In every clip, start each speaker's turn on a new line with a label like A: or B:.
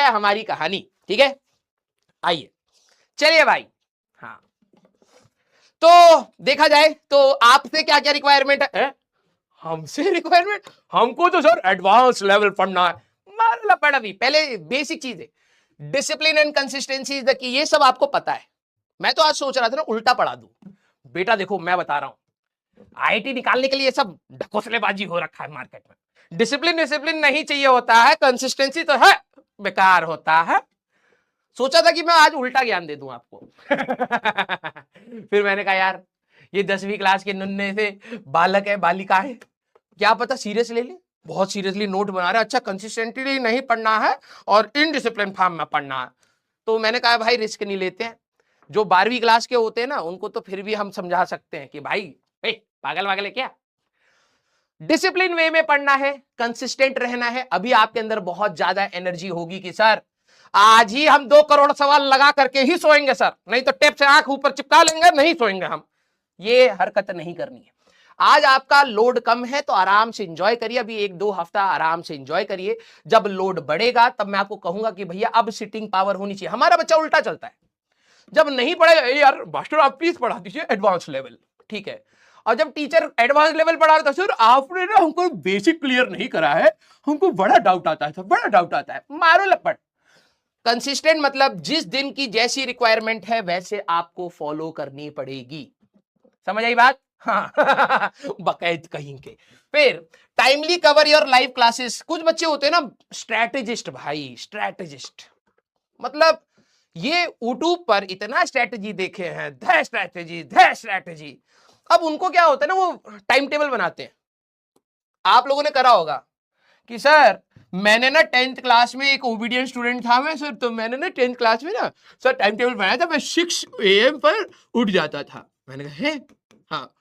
A: है हमारी कहानी। ठीक है, आइए चलिए भाई। हाँ, तो देखा जाए तो आपसे क्या क्या रिक्वायरमेंट है? हमसे रिक्वायरमेंट, हमको तो सर एडवांस लेवल पढ़ना है। मार पड़ा भी, पहले बेसिक चीज है, discipline and consistency is the key, ये सब आपको पता है। मैं तो आज सोच रहा था ना उल्टा पढ़ा दूं। बेटा देखो मैं बता रहा हूं, आईआईटी निकालने के लिए सब ढकोसलेबाजी हो रखा है मार्केट में। डिसिप्लिन डिसिप्लिन नहीं चाहिए होता है, कंसिस्टेंसी तो है बेकार होता है। सोचा था कि मैं आज उल्टा ज्ञान दे दूं आपको। फिर मैंने कहा यार ये 10वीं क्लास के नन्हे से बालक है, बालिका है, क्या पता सीरियस ले ले, बहुत सीरियसली नोट बना रहे, अच्छा कंसिस्टेंटली नहीं पढ़ना है और इनडिसिप्लिन फॉर्म में पढ़ना है। तो मैंने कहा भाई रिस्क नहीं लेते हैं। जो 12वीं क्लास के होते हैं ना उनको तो फिर भी हम समझा सकते हैं कि भाई पागल वागल है क्या, डिसिप्लिन वे में पढ़ना है, कंसिस्टेंट रहना है। अभी आपके अंदर बहुत ज्यादा एनर्जी होगी कि सर आज ही हम 2 करोड़ सवाल लगा करके ही सोएंगे सर, नहीं तो टेप से आंख ऊपर चिपका लेंगे, नहीं सोएंगे हम। ये हरकत नहीं करनी है। आज आपका लोड कम है तो आराम से एंजॉय करिए, अभी 1-2 हफ्ता आराम से एंजॉय करिए। जब लोड बढ़ेगा तब मैं आपको कहूंगा कि भैया अब सिटिंग पावर होनी चाहिए। हमारा बच्चा उल्टा चलता है, जब नहीं पढ़ेगा यार मास्टर आप प्लीज पढ़ा दीजिए एडवांस लेवल, ठीक है। और जब टीचर एडवांस लेवल पढ़ा रहा था, सर आपने ना हमको बेसिक क्लियर नहीं करा है, हमको बड़ा डाउट आता है, बड़ा डाउट आता है। मारो लपट। कंसिस्टेंट मतलब जिस दिन की जैसी रिक्वायरमेंट है वैसे आपको फॉलो करनी पड़ेगी। समझ आई बात? हाँ। बकैत कहीं के। फिर timely cover your live classes. कुछ बच्चे होते हैं ना स्ट्रैटेजिस्ट, भाई स्ट्रैटेजिस्ट मतलब ये यूट्यूब पर इतना स्ट्रैटेजी देखे हैं, ध स्ट्रैटेजी। अब उनको क्या होता है ना, वो टाइम टेबल बनाते हैं। आप लोगों ने करा होगा कि सर मैंने ना 10th क्लास में एक ओबीडियंट स्टूडेंट था मैं सर, तो मैंने ना 10th क्लास में ना सर टाइम टेबल बनाया था, मैं 6 AM पर उठ जाता था। मैंने कहा है, हाँ।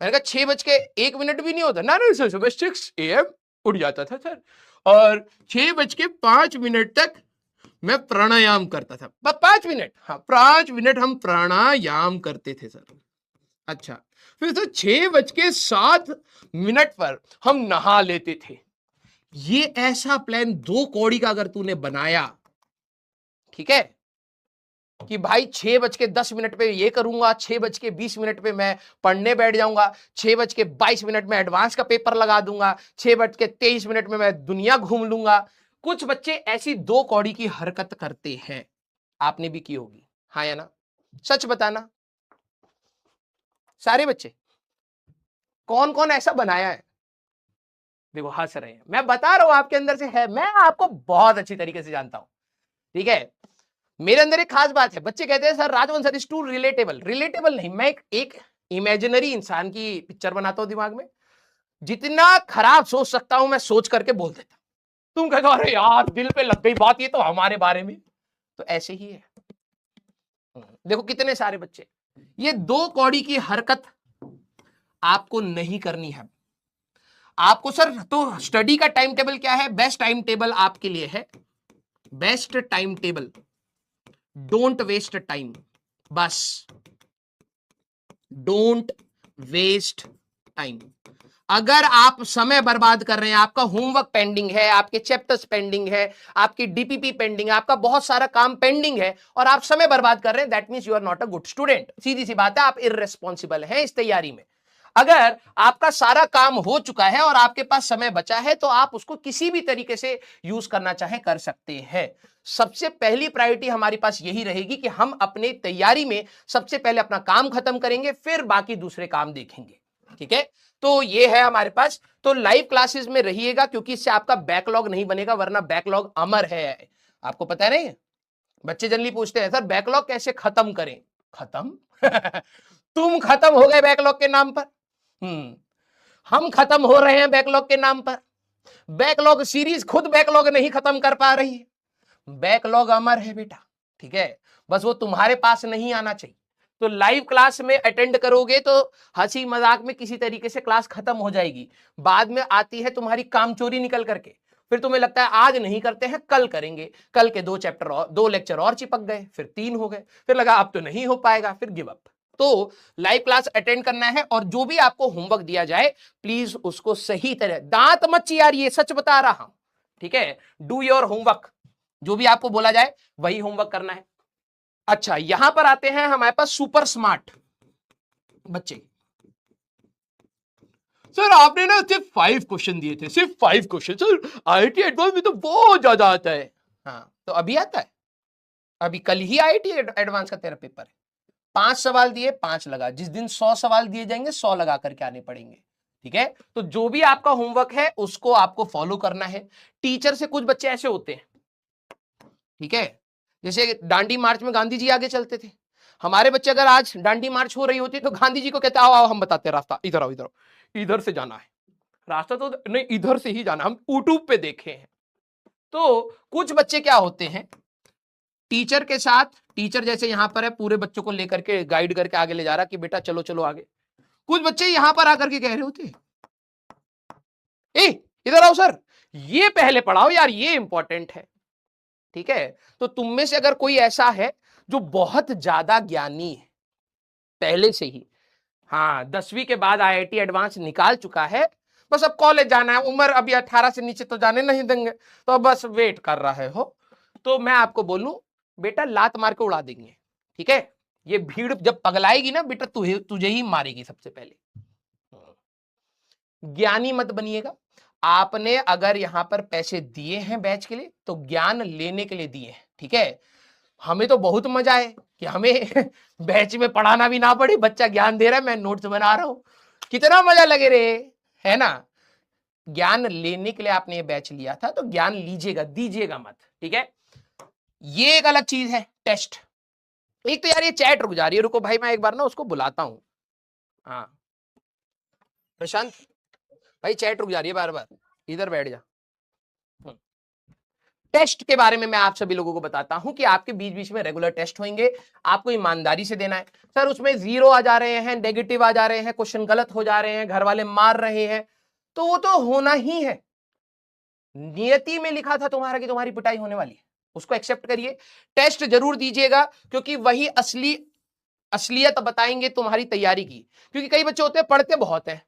A: मैंने कहा 6:01 भी नहीं होता ना, नहीं सर सुबह 6 AM उठ जाता था सर, और 6:05 तक मैं प्राणायाम करता था। 5 मिनट, हाँ 5 मिनट हम प्राणायाम करते थे सर। अच्छा, फिर तो 6:07 पर हम नहा लेते थे। ये ऐसा प्लान 2 कौड़ी का अगर तूने बनाया, ठीक है, कि भाई 6:10 पे ये करूंगा, 6:20 पे मैं पढ़ने बैठ जाऊंगा, 6:22 में एडवांस का पेपर लगा दूंगा, 6:23 में मैं दुनिया घूम लूंगा। कुछ बच्चे ऐसी 2 कौड़ी की हरकत करते हैं, आपने भी की होगी, हाँ या ना? सच बताना सारे बच्चे, कौन कौन ऐसा बनाया है? देखो हंस रहे हैं, मैं बता रहा हूं आपके अंदर से है, मैं आपको बहुत अच्छी तरीके से जानता हूं, ठीक है। मेरे अंदर एक खास बात है, बच्चे कहते हैं sir Rajvansh sir is too relatable. Relatable नहीं, मैं एक इमेजिनरी इंसान की पिक्चर बनाता हूं दिमाग में, जितना खराब सोच सकता हूं मैं सोच करके बोल देता हूं। तुम कहते हो अरे यार दिल पे लग गई बात, ये तो हमारे बारे में, तो ऐसे ही है। देखो कितने सारे बच्चे, ये 2 कौड़ी की हरकत आपको नहीं करनी है। आपको सर तो स्टडी का टाइम टेबल क्या है? बेस्ट टाइम टेबल आपके लिए है, best time table, don't waste time, बस डोंट वेस्ट टाइम। अगर आप समय बर्बाद कर रहे हैं, आपका होमवर्क पेंडिंग है, आपके चैप्टर्स पेंडिंग है, आपकी डीपीपी पेंडिंग है, आपका बहुत सारा काम पेंडिंग है और आप समय बर्बाद कर रहे हैं, that means you are not a good student. सीधी सी बात है, आप इररिस्पॉन्सिबल हैं इस तैयारी में। अगर आपका सारा काम हो चुका है और आपके पास समय बचा है तो आप उसको किसी भी तरीके से यूज करना चाहे कर सकते हैं। सबसे पहली प्रायोरिटी हमारे पास यही रहेगी कि हम अपने तैयारी में सबसे पहले अपना काम खत्म करेंगे, फिर बाकी दूसरे काम देखेंगे, ठीक है। तो ये है हमारे पास, तो लाइव क्लासेस में रहिएगा क्योंकि इससे आपका बैकलॉग नहीं बनेगा, वरना बैकलॉग अमर है। आपको पता है नहीं? बच्चे जनरली पूछते हैं सर बैकलॉग कैसे खत्म करें? खत्म? तुम खत्म हो गए बैकलॉग के नाम पर। हम खत्म हो रहे हैं बैकलॉग के नाम पर। बैकलॉग सीरीज खुद बैकलॉग नहीं खत्म कर पा रही है। बैकलॉग अमर है बेटा, ठीक है, बस वो तुम्हारे पास नहीं आना चाहिए। तो लाइव क्लास में अटेंड करोगे तो हंसी मजाक में किसी तरीके से क्लास खत्म हो जाएगी, बाद में आती है तुम्हारी कामचोरी निकल करके, फिर तुम्हें लगता है आज नहीं करते हैं कल करेंगे, कल के 2 लेक्चर और चिपक गए, फिर 3 हो गए, फिर लगा अब तो नहीं हो पाएगा, फिर गिव अप। तो लाइव क्लास अटेंड करना है और जो भी आपको होमवर्क दिया जाए प्लीज उसको सही तरह, दांत मत चियारिए, सच बता रहा हूं, ठीक है, डू योर होमवर्क। जो भी आपको बोला जाए वही होमवर्क करना है। अच्छा, यहां पर आते हैं हमारे पास सुपर स्मार्ट बच्चे। सर आपने ना सिर्फ 5 क्वेश्चन दिए थे, सिर्फ 5 क्वेश्चन। सर आईआईटी एडवांस में तो बहुत ज्यादा आता है। हाँ तो अभी आता है, अभी कल ही आईआईटी एडवांस का तेरा पेपर है। 5 सवाल दिए, 5 लगा। जिस दिन 100 सवाल दिए जाएंगे 100 लगा करके आने पड़ेंगे। ठीक है, तो जो भी आपका होमवर्क है उसको आपको फॉलो करना है। टीचर से कुछ बच्चे ऐसे होते हैं, ठीक है, जैसे डांडी मार्च में गांधी जी आगे चलते थे। हमारे बच्चे अगर आज डांडी मार्च हो रही होती तो गांधी जी को कहते आओ आओ हम बताते हैं रास्ता, इधर आओ, इधर आओ, इधर से जाना है। रास्ता तो नहीं, इधर से ही जाना, हम यूट्यूब पे देखे हैं। तो कुछ बच्चे क्या होते हैं, टीचर के साथ, टीचर जैसे यहां पर है पूरे बच्चों को लेकर के गाइड करके आगे ले जा रहा कि बेटा चलो चलो आगे। कुछ बच्चे यहां पर आकर के कह रहे होते ए इधर आओ सर, ये पहले पढ़ाओ यार, ये इंपॉर्टेंट है। ठीक है, तो तुम में से अगर कोई ऐसा है जो बहुत ज्यादा ज्ञानी है पहले से ही, हाँ 10वीं के बाद आईआईटी एडवांस निकाल चुका है, बस अब कॉलेज जाना है, उम्र अभी 18 से नीचे तो जाने नहीं देंगे, तो बस वेट कर रहे हो, तो मैं आपको बोलूं बेटा लात मार के उड़ा देंगे। ठीक है, ये भीड़ जब पगलाएगी ना बेटा तुझे ही मारेगी सबसे पहले। ज्ञानी मत बनिएगा। आपने अगर यहां पर पैसे दिए हैं बैच के लिए तो ज्ञान लेने के लिए दिए हैं। ठीक है, हमें तो बहुत मजा है कि हमें बैच में पढ़ाना भी ना पड़े, बच्चा ज्ञान दे रहा है, मैं नोट्स बना रहा हूं, कितना मजा लगे रे, है ना। ज्ञान लेने के लिए आपने ये बैच लिया था तो ज्ञान लीजिएगा, दीजिएगा मत। ठीक है, ये एक अलग चीज है टेस्ट। एक तो यार ये चैट रुक जा रही है, रुको भाई मैं एक बार ना उसको बुलाता हूं। हाँ प्रशांत भाई, चैट रुक जा रही है बार बार, इधर बैठ जा। टेस्ट के बारे में मैं आप सभी लोगों को बताता हूं कि आपके बीच बीच में रेगुलर टेस्ट होंगे, आपको ईमानदारी से देना है। सर उसमें 0 आ जा रहे हैं, नेगेटिव आ जा रहे हैं, क्वेश्चन गलत हो जा रहे हैं, घर वाले मार रहे हैं, तो वो तो होना ही है। नियति में लिखा था तुम्हारा कि तुम्हारी पिटाई होने वाली है, उसको एक्सेप्ट करिए। टेस्ट जरूर दीजिएगा क्योंकि वही असलियत बताएंगे तुम्हारी तैयारी की। क्योंकि कई बच्चे होते हैं पढ़ते बहुत है,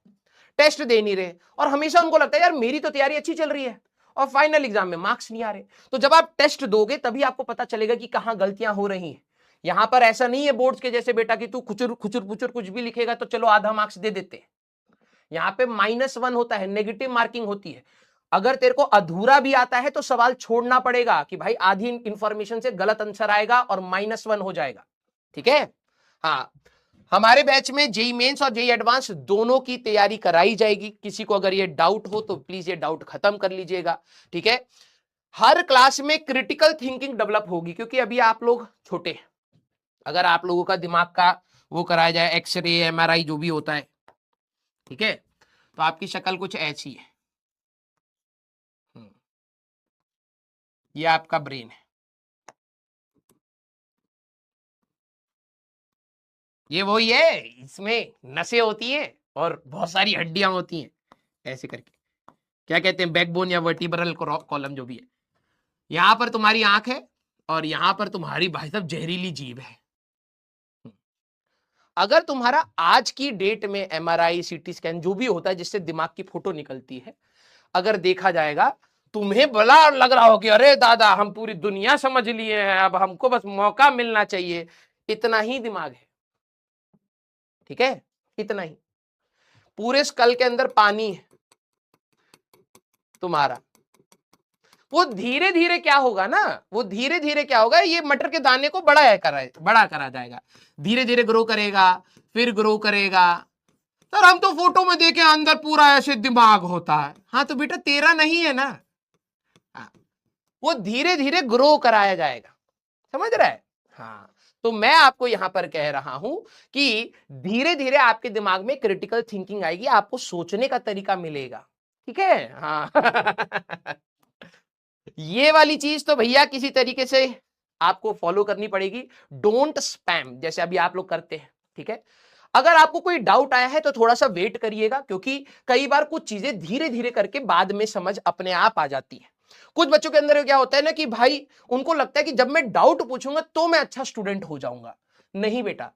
A: टेस्ट दे नहीं रहे, और हमेशा उनको लगता है यार मेरी तो तैयारी अच्छी चल रही है और फाइनल एग्जाम में मार्क्स नहीं आ रहे। तो जब आप टेस्ट दोगे तभी आपको पता चलेगा कि कहां गलतियां हो रही हैं। यहां पर ऐसा नहीं है बोर्ड्स के जैसे बेटा कि तू खुचुर खुचुर पुचुर कुछ भी लिखेगा तो चलो आधा मार्क्स दे देते हैं। यहां पे -1 होता है, नेगेटिव मार्किंग होती है। अगर तेरे को अधूरा भी आता है तो सवाल छोड़ना पड़ेगा कि भाई आधी इंफॉर्मेशन से गलत आंसर आएगा और -1 हो जाएगा। ठीक है, हाँ हमारे बैच में जेई मेंस और जेई एडवांस दोनों की तैयारी कराई जाएगी। किसी को अगर ये डाउट हो तो प्लीज ये डाउट खत्म कर लीजिएगा। ठीक है, हर क्लास में क्रिटिकल थिंकिंग डेवलप होगी क्योंकि अभी आप लोग छोटे हैं। अगर आप लोगों का दिमाग का वो कराया जाए, एक्सरे एमआरआई जो भी होता है, ठीक है, तो आपकी शक्ल कुछ ऐसी है। ये आपका ब्रेन है, ये वही है, इसमें नसें होती हैं और बहुत सारी हड्डियां होती हैं ऐसे करके, क्या कहते हैं बैकबोन या वर्टिब्रल कॉलम जो भी है। यहां पर तुम्हारी आंख है और यहां पर तुम्हारी भाई साहब जहरीली जीभ है। अगर तुम्हारा आज की डेट में एमआरआई सीटी स्कैन जो भी होता है जिससे दिमाग की फोटो निकलती है, अगर देखा जाएगा तुम्हें भला लग रहा हो कि अरे दादा हम पूरी दुनिया समझ लिए हैं, अब हमको बस मौका मिलना चाहिए, इतना ही दिमाग है। ठीक है, इतना ही। पूरे स्कल के अंदर पानी है तुम्हारा, वो धीरे धीरे क्या होगा ना, वो धीरे धीरे क्या होगा, ये मटर के दाने को बड़ा करा जाएगा, धीरे धीरे ग्रो करेगा, फिर ग्रो करेगा। सर हम तो फोटो में देखे अंदर पूरा ऐसे दिमाग होता है। हाँ तो बेटा तेरा नहीं है ना, हाँ, वो धीरे धीरे ग्रो कराया जाएगा, समझ रहा है। हाँ तो मैं आपको यहां पर कह रहा हूं कि धीरे धीरे आपके दिमाग में क्रिटिकल थिंकिंग आएगी, आपको सोचने का तरीका मिलेगा। ठीक है, हाँ ये वाली चीज तो भैया किसी तरीके से आपको फॉलो करनी पड़ेगी। डोंट स्पैम जैसे अभी आप लोग करते हैं। ठीक है, अगर आपको कोई डाउट आया है तो थोड़ा सा वेट करिएगा क्योंकि कई बार कुछ चीजें धीरे धीरे करके बाद में समझ अपने आप आ जाती है। कुछ बच्चों के अंदर क्या होता है ना कि भाई उनको लगता है कि जब मैं डाउट पूछूंगा तो मैं अच्छा स्टूडेंट हो जाऊंगा। नहीं बेटा,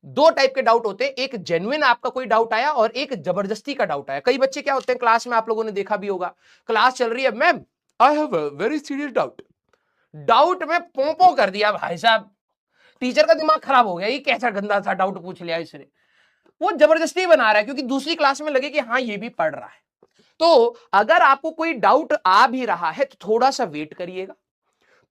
A: 2 टाइप के डाउट होते हैं, एक जेन्युइन आपका कोई डाउट आया और एक जबरदस्ती का डाउट आया। कई बच्चे क्या होते हैं क्लास में, आप लोगों ने देखा भी होगा, क्लास चल रही है, ma'am I have a very serious doubt, doubt में पोंपो कर दिया भाई साहब, टीचर का दिमाग खराब हो गया, ये कैसा गंदा सा डाउट पूछ लिया इसने। वो जबरदस्ती बना रहा है क्योंकि दूसरी क्लास में लगे कि हाँ ये भी पढ़ रहा है। तो अगर आपको कोई डाउट आ भी रहा है तो थोड़ा सा वेट करिएगा।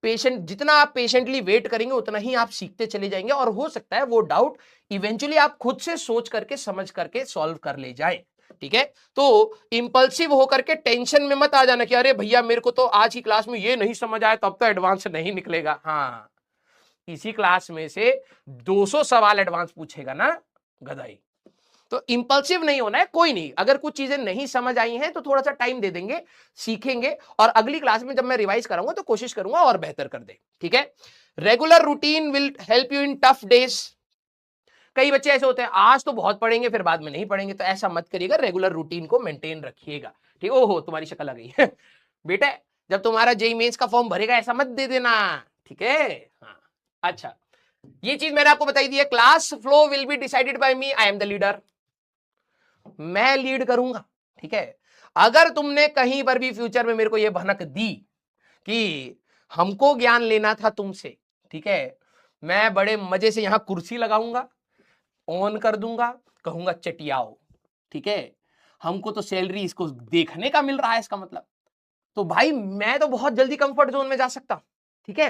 A: पेशेंट, जितना आप पेशेंटली वेट करेंगे उतना ही आप सीखते चले जाएंगे, और हो सकता है वो डाउट इवेंचुअली आप खुद से सोच करके समझ करके सॉल्व कर ले जाए। ठीक है, तो इंपल्सिव होकर के टेंशन में मत आ जाना कि अरे भैया मेरे को तो आज की क्लास में ये नहीं समझ आया, तब तो एडवांस नहीं निकलेगा। हाँ, इसी क्लास में से 200 सवाल एडवांस पूछेगा ना गधाई। तो इंपल्सिव नहीं होना है, कोई नहीं, अगर कुछ चीजें नहीं समझ आई हैं तो थोड़ा सा टाइम दे देंगे, सीखेंगे, और अगली क्लास में जब मैं रिवाइज कराऊंगा तो कोशिश करूंगा और बेहतर कर दे। ठीक है, regular routine will help you in tough days. कई बच्चे ऐसे होते हैं आज तो बहुत पढ़ेंगे फिर बाद में नहीं पढ़ेंगे, तो ऐसा मत करिएगा, रेगुलर रूटीन को मेंटेन रखिएगा। ठीक, ओहो तुम्हारी शक्ल आ गई बेटा, जब तुम्हारा जेईई मेंस का फॉर्म भरेगा ऐसा मत दे देना। ठीक है, हाँ, अच्छा, ये चीज मैंने आपको बताई दी है। Class flow will be decided by me, I am the leader, मैं लीड करूंगा। ठीक है, अगर तुमने कहीं पर भी फ्यूचर में मेरे को यह भनक दी कि हमको ज्ञान लेना था तुमसे, ठीक है, मैं बड़े मजे से यहां कुर्सी लगाऊंगा, ऑन कर दूंगा, कहूंगा चटियाओ। ठीक है, हमको तो सैलरी इसको देखने का मिल रहा है इसका मतलब, तो भाई मैं तो बहुत जल्दी कंफर्ट जोन में जा सकता हूं। ठीक है,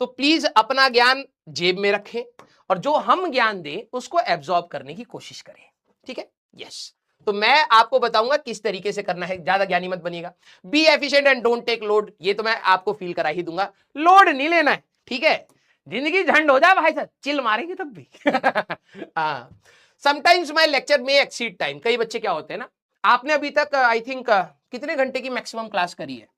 A: तो प्लीज अपना ज्ञान जेब में रखें और जो हम ज्ञान दें उसको एब्जॉर्ब करने की कोशिश करें। ठीक है, यस, तो मैं आपको बताऊंगा किस तरीके से करना है, ज्यादा ज्ञानी मत बनिएगा। Be efficient and don't take load, ये तो मैं आपको फील करा ही दूंगा, लोड नहीं लेना है। ठीक है, जिंदगी झंड हो जाए भाई साहब, चिल मारेंगे तब भी समटाइम्स माय लेक्चर में एक्सीड टाइम, कई बच्चे क्या होते हैं ना, आपने अभी तक आई थिंक कितने घंटे की मैक्सिमम क्लास करी है?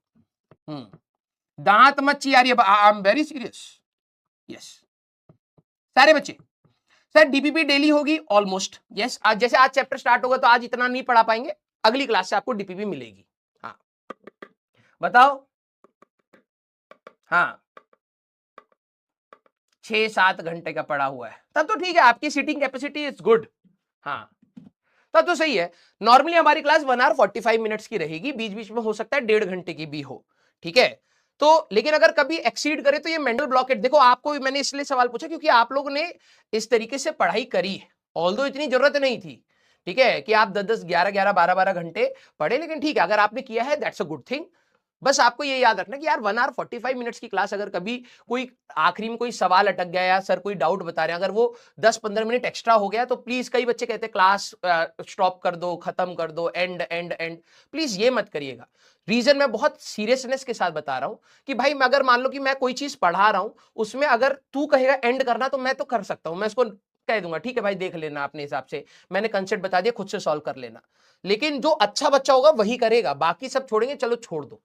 A: दांत मत चियारिए, I am very serious. Yes, सारे बच्चे, सर डीपीपी डेली होगी ऑलमोस्ट, यस, आज जैसे आज चैप्टर स्टार्ट होगा तो आज इतना नहीं पढ़ा पाएंगे, अगली क्लास से आपको डीपीपी मिलेगी। हाँ बताओ, हाँ 6-7 घंटे का पढ़ा हुआ है, तब तो ठीक है, आपकी सीटिंग कैपेसिटी इज गुड। हाँ तब तो सही है। नॉर्मली हमारी क्लास 1 आवर 45 मिनट्स की रहेगी, बीच बीच में हो सकता है 1.5 घंटे की भी हो। ठीक है, तो लेकिन अगर कभी एक्सीड करे तो ये मेंटल ब्लॉकेट, देखो आपको मैंने इसलिए सवाल पूछा क्योंकि आप लोग ने इस तरीके से पढ़ाई करी है, ऑल्दो इतनी जरूरत नहीं थी। ठीक है, कि आप 10-10, 11-11, 12-12 घंटे पढ़े, लेकिन ठीक है अगर आपने किया है दैट्स अ गुड थिंग। बस आपको ये याद रखना कि यार 1 आवर 45 मिनट्स की क्लास, अगर कभी कोई आखिरी में कोई सवाल अटक गया या सर कोई डाउट बता रहे हैं, अगर वो 10-15 मिनट एक्स्ट्रा हो गया तो प्लीज, कई बच्चे कहते हैं क्लास स्टॉप कर दो, खत्म कर दो, एंड एंड एंड, प्लीज ये मत करिएगा। रीजन मैं बहुत सीरियसनेस के साथ बता रहा हूं कि भाई मैं अगर मान लो कि मैं कोई चीज पढ़ा रहा हूं, उसमें अगर तू कहेगा एंड करना तो मैं तो कर सकता हूं, मैं इसको कह दूंगा ठीक है भाई देख लेना अपने हिसाब से, मैंने कंसेप्ट बता दिया खुद से सॉल्व कर लेना। लेकिन जो अच्छा बच्चा होगा वही करेगा, बाकी सब छोड़ेंगे, चलो छोड़ दो।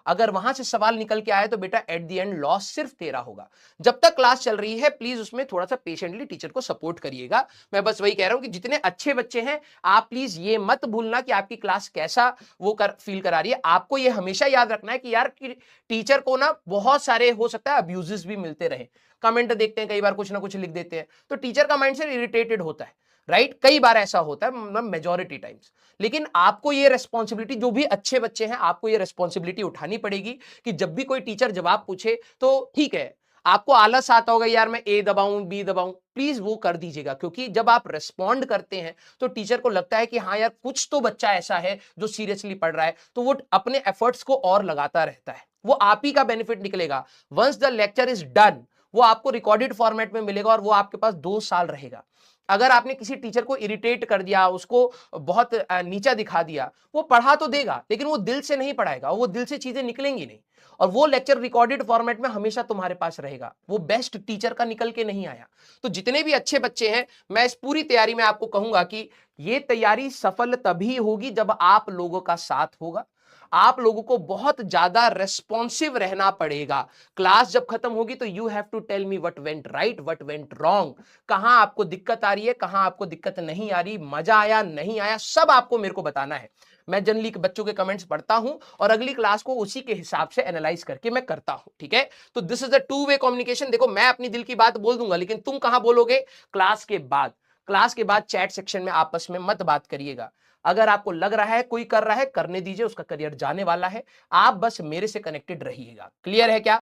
A: अगर वहां से सवाल निकल के आए तो बेटा एट द एंड लॉस सिर्फ तेरा होगा। जब तक क्लास चल रही है प्लीज उसमें थोड़ा सा पेशेंटली टीचर को सपोर्ट करिएगा। मैं बस वही कह रहा हूं कि जितने अच्छे बच्चे हैं आप प्लीज ये मत भूलना कि आपकी क्लास कैसा वो फील करा रही है। आपको ये हमेशा याद रखना है कि यार टीचर को ना बहुत सारे हो सकता है अब्यूजेस भी मिलते रहे, कमेंट देखते हैं कई बार कुछ ना कुछ लिख देते हैं तो टीचर का माइंड से इरिटेटेड होता है, राइट, कई बार ऐसा होता है, मतलब मेजॉरिटी टाइम्स। लेकिन आपको ये रेस्पॉन्सिबिलिटी, जो भी अच्छे बच्चे हैं आपको ये रेस्पॉन्सिबिलिटी उठानी पड़ेगी कि जब भी कोई टीचर जवाब पूछे तो ठीक है, आपको आलस आता होगा यार मैं ए दबाऊं बी दबाऊं, प्लीज वो कर दीजिएगा, क्योंकि जब आप रेस्पॉन्ड करते हैं तो टीचर को लगता है कि हाँ यार कुछ तो बच्चा ऐसा है जो सीरियसली पढ़ रहा है, तो वो अपने एफर्ट्स को और लगाता रहता है, वो आप ही का बेनिफिट निकलेगा। Once the lecture is done वो आपको रिकॉर्डेड फॉर्मेट में मिलेगा और वो आपके पास 2 साल रहेगा। अगर आपने किसी टीचर को इरिटेट कर दिया, उसको बहुत नीचा दिखा दिया, वो पढ़ा तो देगा लेकिन वो दिल से नहीं पढ़ाएगा, वो दिल से चीजें निकलेंगी नहीं, और वो लेक्चर रिकॉर्डेड फॉर्मेट में हमेशा तुम्हारे पास रहेगा, वो बेस्ट टीचर का निकल के नहीं आया। तो जितने भी अच्छे बच्चे हैं मैं इस पूरी तैयारी में आपको कहूंगा कि ये तैयारी सफल तभी होगी जब आप लोगों का साथ होगा, आप लोगों को बहुत ज्यादा रेस्पॉन्सिव रहना पड़ेगा। क्लास जब खत्म होगी तो you have to tell me what went right, what went wrong, कहां आपको दिक्कत आ रही है, कहां आपको दिक्कत नहीं आ रही, मजा आया नहीं आया, सब आपको मेरे को बताना है। मैं जनरली बच्चों के कमेंट्स पढ़ता हूं और अगली क्लास को उसी के हिसाब से एनालाइज करके मैं करता हूं, ठीक है। तो this is a 2 way communication. देखो मैं अपनी दिल की बात बोल दूंगा लेकिन तुम कहां बोलोगे, क्लास के बाद। क्लास के बाद चैट सेक्शन में आपस में मत बात करिएगा। अगर आपको लग रहा है कोई कर रहा है, करने दीजिए, उसका करियर जाने वाला है, आप बस मेरे से कनेक्टेड रहिएगा। क्लियर है क्या?